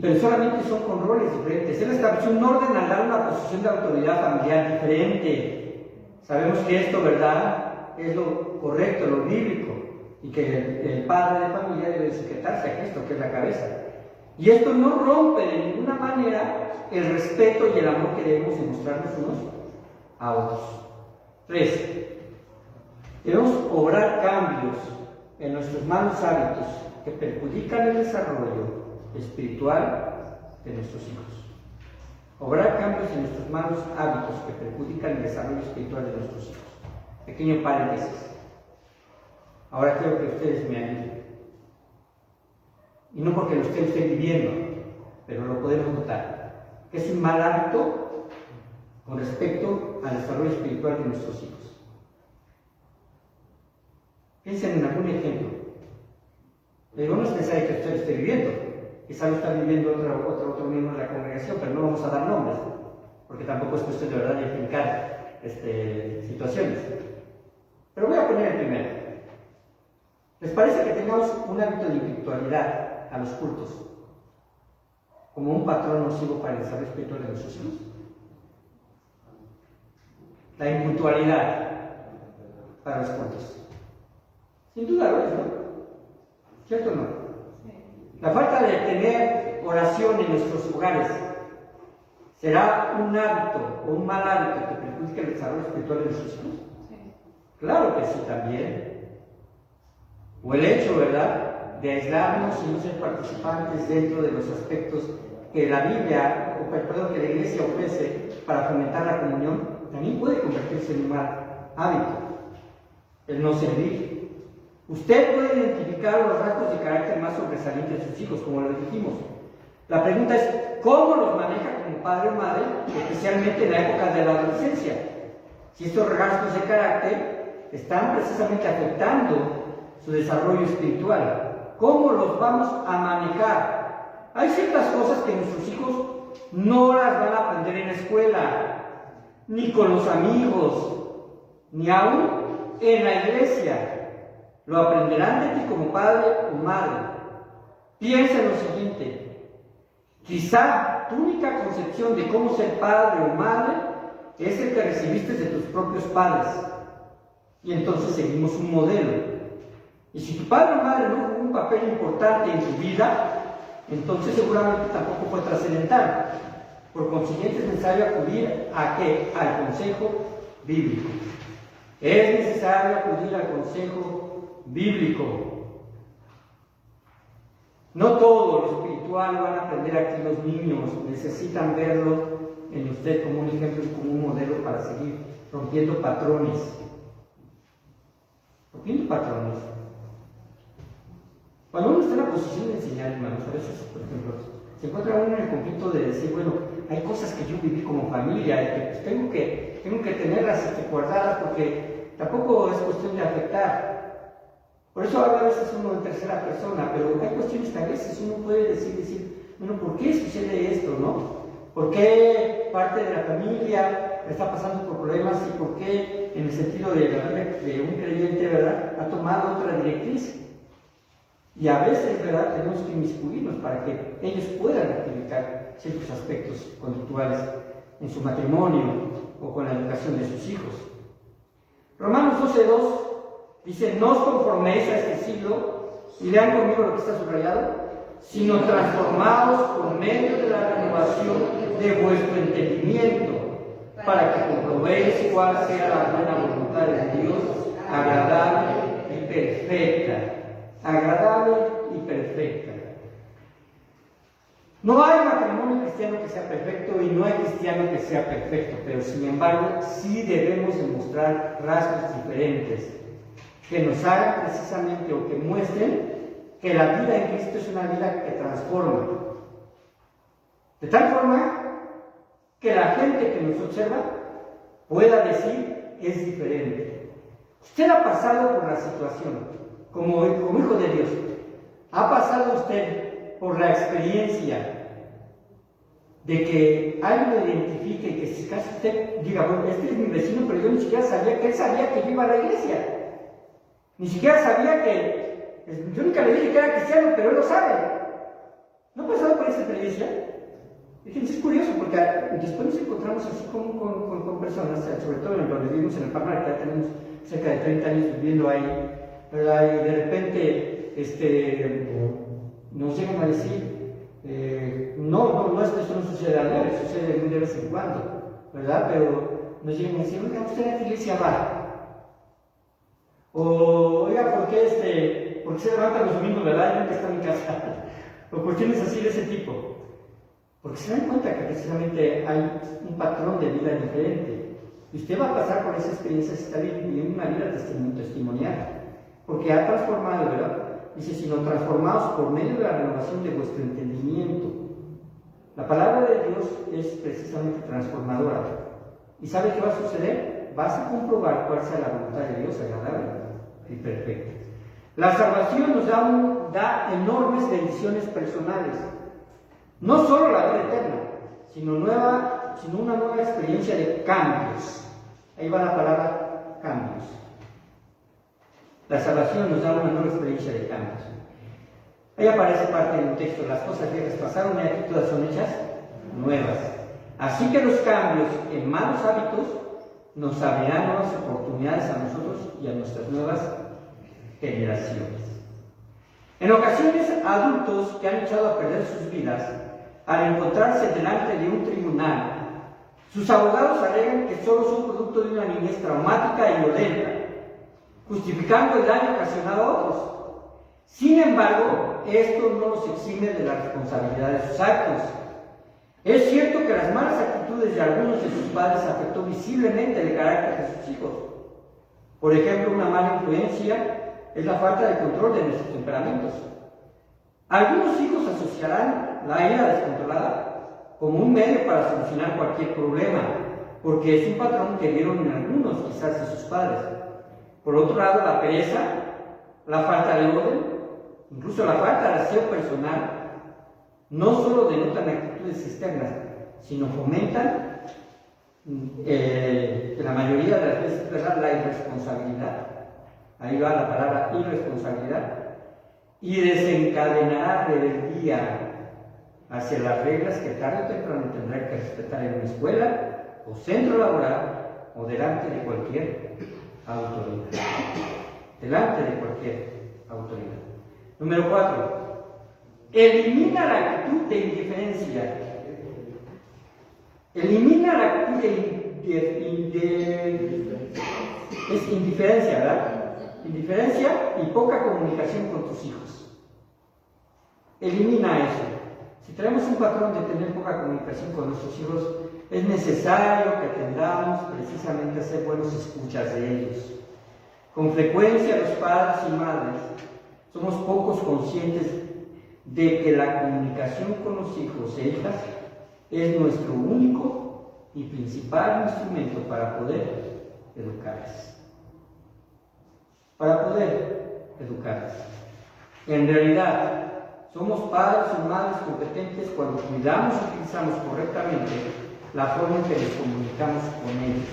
Pero solamente son con roles diferentes. Él estableció un orden al dar una posición de autoridad familiar diferente. Sabemos que esto, ¿verdad?, es lo correcto, lo bíblico, y que el padre de familia debe sujetarse a Cristo, que es la cabeza. Y esto no rompe de ninguna manera el respeto y el amor que debemos demostrarnos unos a otros. 3. Debemos obrar cambios en nuestros malos hábitos que perjudican el desarrollo espiritual de nuestros hijos. Obrar cambios en nuestros malos hábitos que perjudican el desarrollo espiritual de nuestros hijos. Pequeño paréntesis. Ahora quiero que ustedes me ayuden. Y no porque lo estén viviendo, pero lo podemos notar. Que es un mal hábito con respecto al desarrollo espiritual de nuestros hijos. Piensen en algún ejemplo. No es necesario que usted esté viviendo. Quizá lo está viviendo otro miembro de la congregación, pero no vamos a dar nombres, porque tampoco es cuestión de verdad de explicar situaciones. Pero voy a poner el primero. ¿Les parece que tengamos un hábito de impuntualidad a los cultos como un patrón nocivo para el desarrollo espiritual de nuestros hijos? La impuntualidad para los cultos. Sin duda lo es, ¿no? ¿Cierto o no? La falta de tener oración en nuestros hogares será un hábito o un mal hábito que perjudique el desarrollo espiritual de nuestros hijos. Claro que sí, también. O el hecho, ¿verdad?, de aislarnos y no ser participantes dentro de los aspectos que la Biblia, que la Iglesia ofrece para fomentar la comunión, también puede convertirse en un mal hábito. El no servir. Usted puede identificar los rasgos de carácter más sobresalientes de sus hijos, como lo dijimos. La pregunta es, ¿cómo los maneja como padre o madre, especialmente en la época de la adolescencia? Si estos rasgos de carácter están precisamente afectando su desarrollo espiritual. ¿Cómo los vamos a manejar? Hay ciertas cosas que nuestros hijos no las van a aprender en la escuela, ni con los amigos, ni aún en la iglesia. Lo aprenderán de ti como padre o madre. Piensa en lo siguiente. Quizá tu única concepción de cómo ser padre o madre es el que recibiste de tus propios padres. Y entonces seguimos un modelo. Y si tu padre o madre no jugó un papel importante en tu vida, entonces seguramente tampoco fue trascendental. Por consiguiente es necesario acudir ¿a qué? Al consejo bíblico. Es necesario acudir al consejo bíblico. No todo lo espiritual van a aprender aquí los niños. Necesitan verlo en usted como un ejemplo y como un modelo para seguir rompiendo patrones. Rompiendo patrones. Cuando uno está en la posición de enseñar, hermanos, a veces, por ejemplo, se encuentra uno en el conflicto de decir, bueno, hay cosas que yo viví como familia y que pues, tengo que tenerlas guardadas porque tampoco es cuestión de afectar. Por eso habla a veces uno en tercera persona, pero hay cuestiones que a veces uno puede decir, bueno, ¿por qué sucede esto, no? ¿Por qué parte de la familia está pasando por problemas y por qué, en el sentido de la vida de un creyente, ¿verdad?, ha tomado otra directriz? Y a veces, ¿verdad?, tenemos que inmiscuirnos para que ellos puedan rectificar ciertos aspectos conductuales en su matrimonio o con la educación de sus hijos. Romanos 12:2 dice, no os conforméis a este siglo, y lean conmigo lo que está subrayado, sino transformados por medio de la renovación de vuestro entendimiento, para que comprobéis cuál sea la buena voluntad de Dios, agradable y perfecta. Agradable y perfecta. No hay matrimonio cristiano que sea perfecto y no hay cristiano que sea perfecto, pero sin embargo sí debemos demostrar rasgos diferentes que nos hagan precisamente o que muestren que la vida en Cristo es una vida que transforma. De tal forma que la gente que nos observa pueda decir es diferente. Usted ha pasado por la situación. Como hijo de Dios, ¿ha pasado usted por la experiencia de que alguien lo identifique, que si casi usted diga, bueno, este es mi vecino, pero yo ni siquiera sabía que él sabía que yo iba a la iglesia. Ni siquiera sabía que, yo nunca le dije que era cristiano, pero él lo sabe. ¿No ha pasado por esa experiencia? Fíjense, es curioso, porque después nos encontramos así con personas, sobre todo en donde vivimos en el Palmar, que ya tenemos cerca de 30 años viviendo ahí, ¿verdad? Y de repente nos llegan a decir, no es que eso no sucede a diario, sucede muy de vez en cuando, ¿verdad? Pero nos llegan a decir, oiga, ¿usted a qué iglesia va? O, oiga, ¿por qué se levanta los domingos, verdad? Yo nunca está en mi casa. O cuestiones así de ese tipo. Porque se dan cuenta que precisamente hay un patrón de vida diferente. Y usted va a pasar por esa experiencia si está viviendo una vida testimonial. Porque ha transformado, ¿verdad? Dice, sino transformados por medio de la renovación de vuestro entendimiento. La palabra de Dios es precisamente transformadora. ¿Y sabe qué va a suceder? Vas a comprobar cuál sea la voluntad de Dios, agradable y perfecta. La salvación nos da enormes bendiciones personales. No solo la vida eterna, sino una nueva experiencia de cambios. Ahí va la palabra cambios. La salvación nos da una nueva experiencia de cambios. Ahí aparece parte del texto, las cosas viejas pasaron y aquí todas son hechas nuevas. Así que los cambios en malos hábitos nos abrirán nuevas oportunidades a nosotros y a nuestras nuevas generaciones. En ocasiones, adultos que han echado a perder sus vidas, al encontrarse delante de un tribunal, sus abogados alegan que solo son producto de una niñez traumática y violenta, justificando el daño ocasionado a otros. Sin embargo, esto no los exime de la responsabilidad de sus actos. Es cierto que las malas actitudes de algunos de sus padres afectó visiblemente el carácter de sus hijos. Por ejemplo, una mala influencia es la falta de control de nuestros temperamentos. Algunos hijos asociarán la ira descontrolada como un medio para solucionar cualquier problema, porque es un patrón que vieron en algunos, quizás, de sus padres. Por otro lado, la pereza, la falta de orden, incluso la falta de aseo personal, no solo denotan actitudes externas, sino fomentan, en la mayoría de las veces, la irresponsabilidad. Ahí va la palabra irresponsabilidad. Y desencadenará rebeldía hacia las reglas que tarde o temprano tendrá que respetar en una escuela o centro laboral o delante de cualquier autoridad. Delante de cualquier autoridad. Número 4. Elimina la actitud de indiferencia. Elimina la actitud es indiferencia, ¿verdad? Indiferencia y poca comunicación con tus hijos. Elimina eso. Si tenemos un patrón de tener poca comunicación con nuestros hijos, es necesario que aprendamos precisamente a ser buenos escuchas de ellos. Con frecuencia los padres y madres somos pocos conscientes de que la comunicación con los hijos e hijas es nuestro único y principal instrumento para poder educarles. Para poder educarles. En realidad, somos padres y madres competentes cuando cuidamos y utilizamos correctamente la forma en que nos comunicamos con ellos.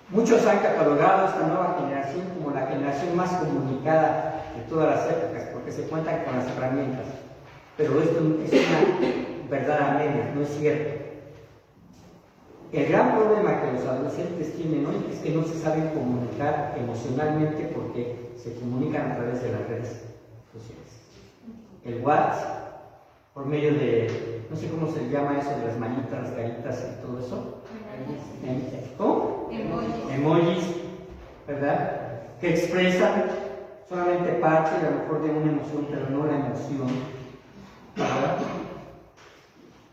Muchos han catalogado a esta nueva generación como la generación más comunicada de todas las épocas, porque se cuentan con las herramientas. Pero esto es una verdad a medias, no es cierto. El gran problema que los adolescentes tienen hoy es que no se saben comunicar emocionalmente porque se comunican a través de las redes sociales. El WhatsApp, por medio de, no sé cómo se llama eso de las manitas, las caritas y todo eso. ¿Cómo? Emojis, ¿verdad? Que expresan solamente parte, a lo mejor, de una emoción, pero no la emoción, ¿verdad?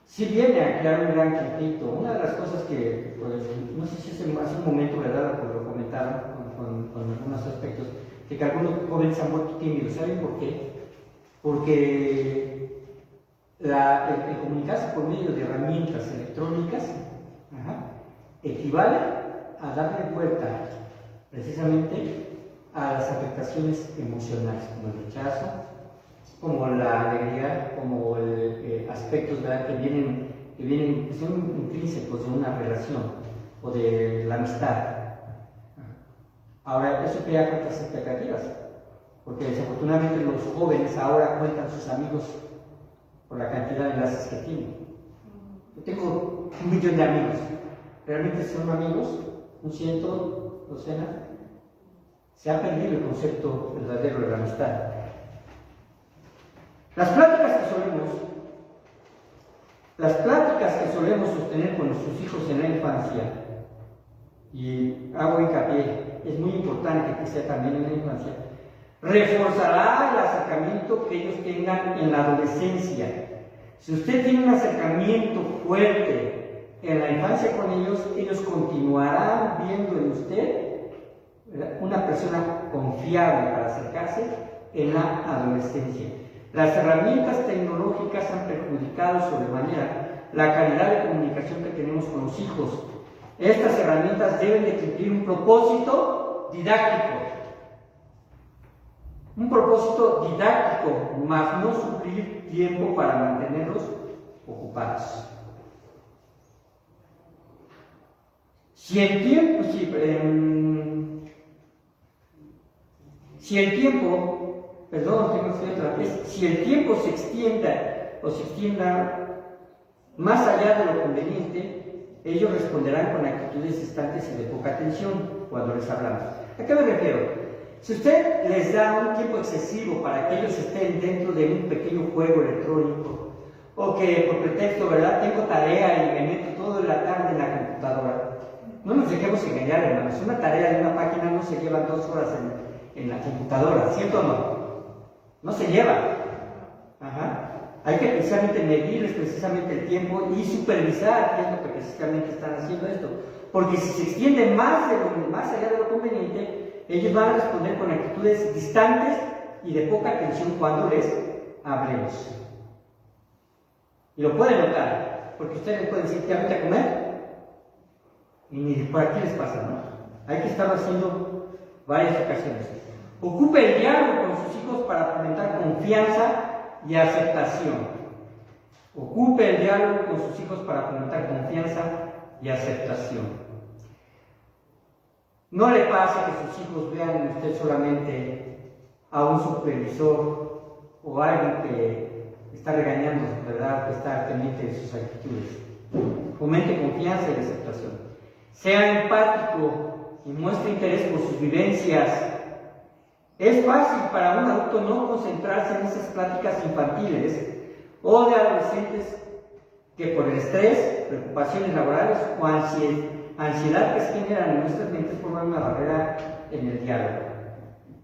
Si viene a crear un gran conflicto. Una de las cosas que, pues, no sé si hace un momento, ¿verdad?, lo comentaron con algunos aspectos, de que algunos jóvenes se han vuelto tímidos. ¿Saben por qué? Porque el comunicarse por medio de herramientas electrónicas equivale a darle vuelta precisamente a las afectaciones emocionales, como el rechazo, como la alegría, como aspectos, ¿verdad?, que son intrínsecos de una relación o de la amistad. Ahora, eso crea otras expectativas, porque desafortunadamente los jóvenes ahora cuentan sus amigos por la cantidad de enlaces que tienen. Yo tengo 1 millón de amigos. ¿Realmente son amigos? ¿Un ciento? ¿Docenas? Se ha perdido el concepto verdadero de la amistad. Las pláticas que solemos sostener con nuestros hijos en la infancia, y hago hincapié, es muy importante que sea también en la infancia, reforzará el acercamiento que ellos tengan en la adolescencia. Si usted tiene un acercamiento fuerte en la infancia con ellos, ellos continuarán viendo en usted una persona confiable para acercarse en la adolescencia. Las herramientas tecnológicas han perjudicado sobremanera la calidad de comunicación que tenemos con los hijos. Estas herramientas deben de cumplir un propósito didáctico. Un propósito didáctico, más no suplir tiempo para mantenerlos ocupados. Si el tiempo se extienda más allá de lo conveniente, ellos responderán con actitudes distantes y de poca atención cuando les hablamos. ¿A qué me refiero? Si usted les da un tiempo excesivo para que ellos estén dentro de un pequeño juego electrónico, o que por pretexto, ¿verdad?, tengo tarea y me meto toda la tarde en la computadora, no nos dejemos engañar, hermanos. Una tarea de una página no se lleva 2 horas en la computadora, ¿cierto o no? No se lleva. Ajá. Hay que precisamente medirles precisamente el tiempo y supervisar qué es lo que precisamente están haciendo esto. Porque si se extiende más allá de lo conveniente, ellos van a responder con actitudes distantes y de poca atención cuando les hablemos. Y lo pueden notar, porque ustedes pueden decir, ¿ya vete a comer? Y ni por aquí les pasa, ¿no? Hay que estarlo haciendo varias ocasiones. Ocupe el diálogo con sus hijos para fomentar confianza y aceptación. Ocupe el diálogo con sus hijos para fomentar confianza y aceptación. No le pase que sus hijos vean en usted solamente a un supervisor o a alguien que está regañando, ¿verdad?, que está pendiente de sus actitudes. Fomente confianza y aceptación. Sea empático y muestre interés por sus vivencias. Es fácil para un adulto no concentrarse en esas pláticas infantiles o de adolescentes que por el estrés, preocupaciones laborales o ansiedad que se generan en nuestras mentes forman una barrera en el diálogo.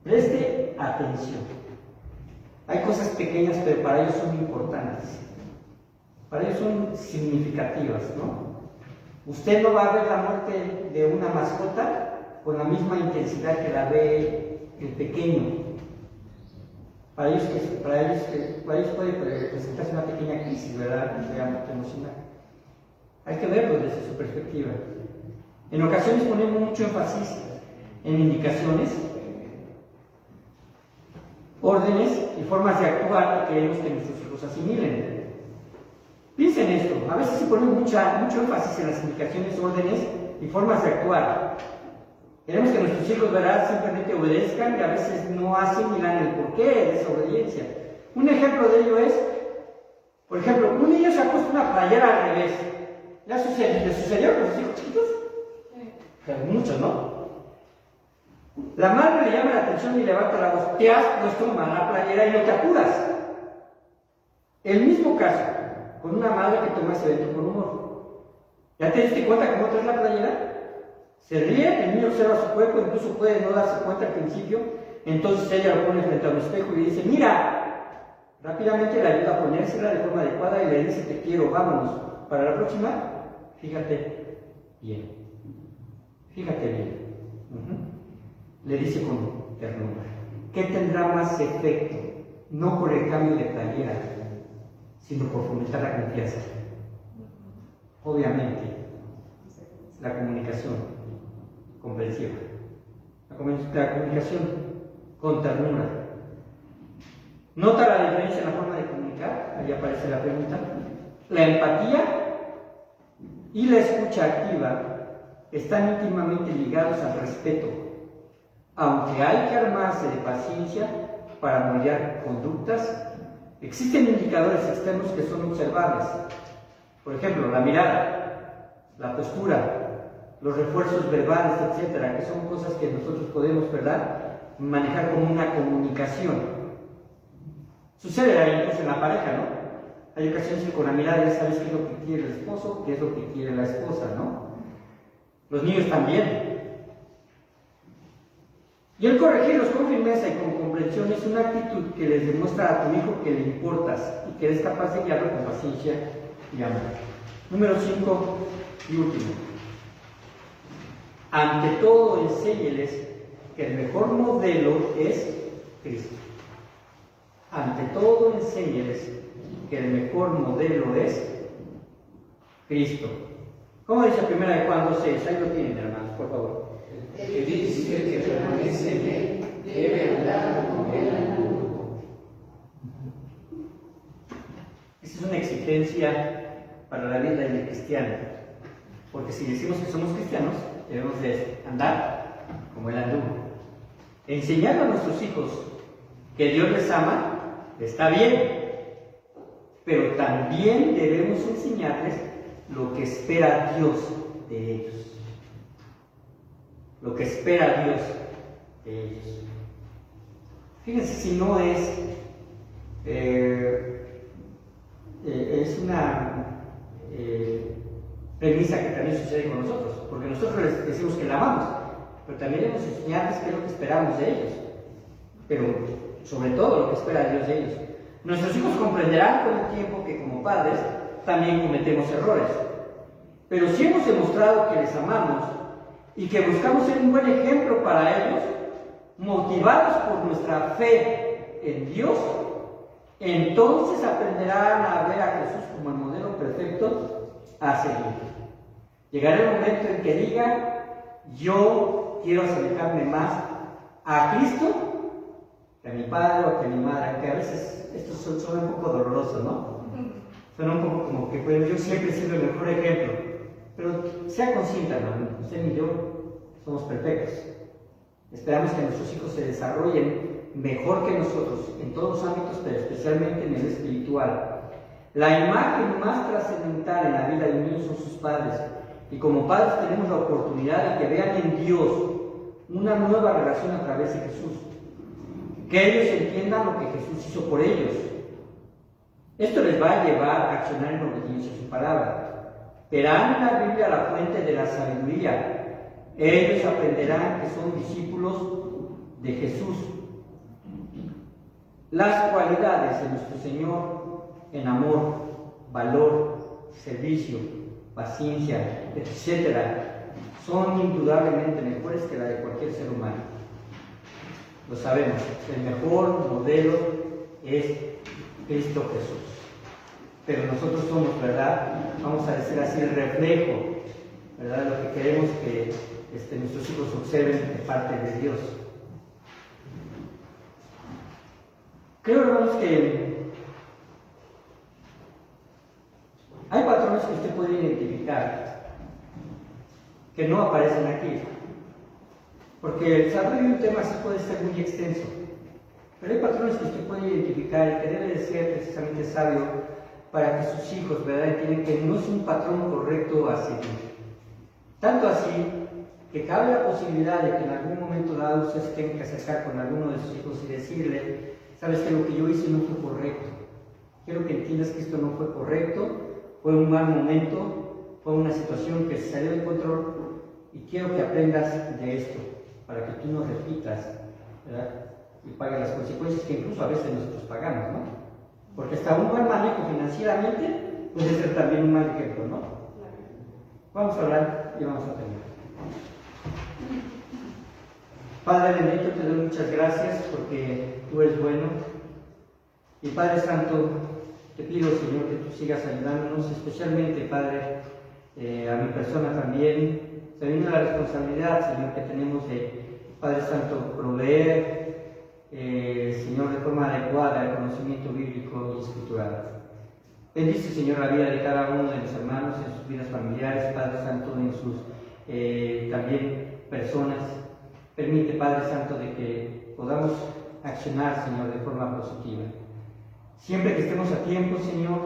Preste atención. Hay cosas pequeñas, pero para ellos son importantes. Para ellos son significativas, ¿no? Usted no va a ver la muerte de una mascota con la misma intensidad que la ve el pequeño. Para ellos puede presentarse una pequeña crisis, ¿verdad?, emocional. Hay que verlo desde su perspectiva. En ocasiones ponemos mucho énfasis en indicaciones, órdenes y formas de actuar que queremos que nuestros hijos asimilen. Piensen esto, a veces se pone mucho énfasis en las indicaciones, órdenes y formas de actuar. Queremos que nuestros hijos, ¿verdad?, simplemente obedezcan y a veces no asimilan el porqué de esa obediencia. Un ejemplo de ello es, por ejemplo, un niño se ha puesto una playera al revés. ¿Le sucedió con sus hijos chiquitos? Sí. Muchos, ¿no? La madre le llama la atención y levanta la voz. Te has puesto mal la playera y no te apuras. El mismo caso con una madre que toma ese evento con humor. ¿Ya te diste cuenta cómo traes la playera? Se ríe, el niño observa su cuerpo, incluso puede no darse cuenta al principio, entonces ella lo pone frente a un espejo y le dice, ¡mira! Rápidamente le ayuda a ponérsela de forma adecuada y le dice, te quiero, vámonos. Para la próxima, fíjate bien. Fíjate bien. Le dice con ternura. ¿Qué tendrá más efecto? No por el cambio de playera, sino por fomentar la confianza. Obviamente, la comunicación comprensiva, la comunicación con ternura. ¿Nota la diferencia en la forma de comunicar? Ahí aparece la pregunta. La empatía y la escucha activa están íntimamente ligados al respeto, aunque hay que armarse de paciencia para moldear conductas. Existen indicadores externos que son observables. Por ejemplo, la mirada, la postura, los refuerzos verbales, etcétera, que son cosas que nosotros podemos, ¿verdad?, manejar como una comunicación. Sucede ahí incluso en la pareja, ¿no? Hay ocasiones que con la mirada ya sabes qué es lo que quiere el esposo, qué es lo que quiere la esposa, ¿no? Los niños también. Y el corregirlos con firmeza y con comprensión es una actitud que les demuestra a tu hijo que le importas y que eres capaz de guiarlo con paciencia y amor. Número 5 y último. Ante todo, enséñeles que el mejor modelo es Cristo. Ante todo, enséñeles que el mejor modelo es Cristo. ¿Cómo dice 1 Juan 2:6? Ahí lo tienen, hermanos, por favor. El que dice que permanece en él debe hablar como él anduvo. Esa es una exigencia para la vida del cristiano. Porque si decimos que somos cristianos, debemos de andar como él anduvo. Enseñando a nuestros hijos que Dios les ama, está bien. Pero también debemos enseñarles lo que espera Dios de ellos. Lo que espera Dios de ellos. Fíjense si no es una premisa que también sucede con nosotros, porque nosotros les decimos que la amamos, pero también debemos enseñarles qué es lo que esperamos de ellos, pero sobre todo lo que espera Dios de ellos. Nuestros hijos comprenderán con el tiempo que como padres también cometemos errores, pero si hemos demostrado que les amamos y que buscamos ser un buen ejemplo para ellos, motivados por nuestra fe en Dios, entonces aprenderán a ver a Jesús como el modelo perfecto a seguir. Llegará el momento en que digan: yo quiero acercarme más a Cristo que a mi padre o que a mi madre, aunque a veces esto suena un poco doloroso, ¿no? Suena un poco como que pues, yo siempre he sido el mejor ejemplo. Pero sea consciente, hermano, usted y yo somos perfectos. Esperamos que nuestros hijos se desarrollen mejor que nosotros en todos los ámbitos, pero especialmente en el espiritual. La imagen más trascendental en la vida de un niño son sus padres. Y como padres tenemos la oportunidad de que vean en Dios una nueva relación a través de Jesús. Que ellos entiendan lo que Jesús hizo por ellos. Esto les va a llevar a accionar en obediencia a su palabra. Verán en la Biblia la fuente de la sabiduría. Ellos aprenderán que son discípulos de Jesús. Las cualidades de nuestro Señor en amor, valor, servicio, paciencia, etc., son indudablemente mejores que la de cualquier ser humano. Lo sabemos, el mejor modelo es Cristo Jesús. Pero nosotros somos, ¿verdad? Vamos a decir así, el reflejo, ¿verdad? Lo que queremos que nuestros hijos observen de parte de Dios. Creo, hermanos, que hay patrones que usted puede identificar que no aparecen aquí. Porque el desarrollo de un tema sí puede ser muy extenso. Pero hay patrones que usted puede identificar y que debe de ser precisamente sabio para que sus hijos, ¿verdad?, entiendan que no es un patrón correcto a seguir. Tanto así que cabe la posibilidad de que en algún momento dado usted se tenga que acercar con alguno de sus hijos y decirle: sabes que lo que yo hice no fue correcto. Quiero que entiendas que esto no fue correcto, fue un mal momento, fue una situación que se salió de control y quiero que aprendas de esto para que tú no repitas, ¿verdad?, y pagues las consecuencias que incluso a veces nosotros pagamos, ¿no? Porque hasta un buen manejo financieramente puede ser también un mal ejemplo, ¿no? Vamos a orar y vamos a terminar. Padre bendito, te doy muchas gracias porque tú eres bueno. Y Padre Santo, te pido, Señor, que tú sigas ayudándonos, especialmente, Padre, a mi persona también, sabiendo la responsabilidad, Señor, que tenemos de, Padre Santo, proveer Señor, de forma adecuada al conocimiento bíblico y escritural. Bendice, Señor, la vida de cada uno de los hermanos en sus vidas familiares, Padre Santo, en sus también personas. Permite, Padre Santo, de que podamos accionar, Señor, de forma positiva. Siempre que estemos a tiempo, Señor,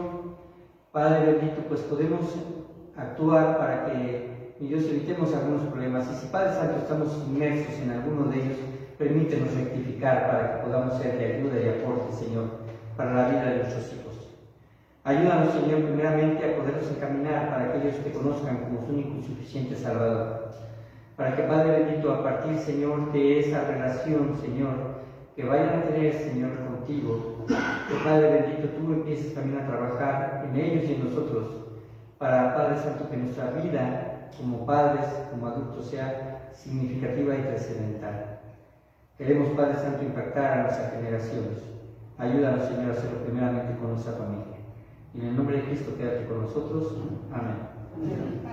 Padre bendito, pues podemos actuar para que, mi Dios, evitemos algunos problemas. Y si, Padre Santo, estamos inmersos en alguno de ellos, permítenos rectificar para que podamos ser de ayuda y aporte, Señor, para la vida de nuestros hijos. Ayúdanos, Señor, primeramente a podernos encaminar para aquellos que conozcan como su único y suficiente Salvador. Para que, Padre bendito, a partir, Señor, de esa relación, Señor, que vayan a tener, Señor, contigo, que, Padre bendito, tú empieces también a trabajar en ellos y en nosotros, para, Padre Santo, que nuestra vida como padres, como adultos, sea significativa y trascendental. Queremos, Padre Santo, impactar a nuestras generaciones. Ayúdanos, Señor, a hacerlo primeramente con nuestra familia. Y en el nombre de Cristo, quédate con nosotros. Amén.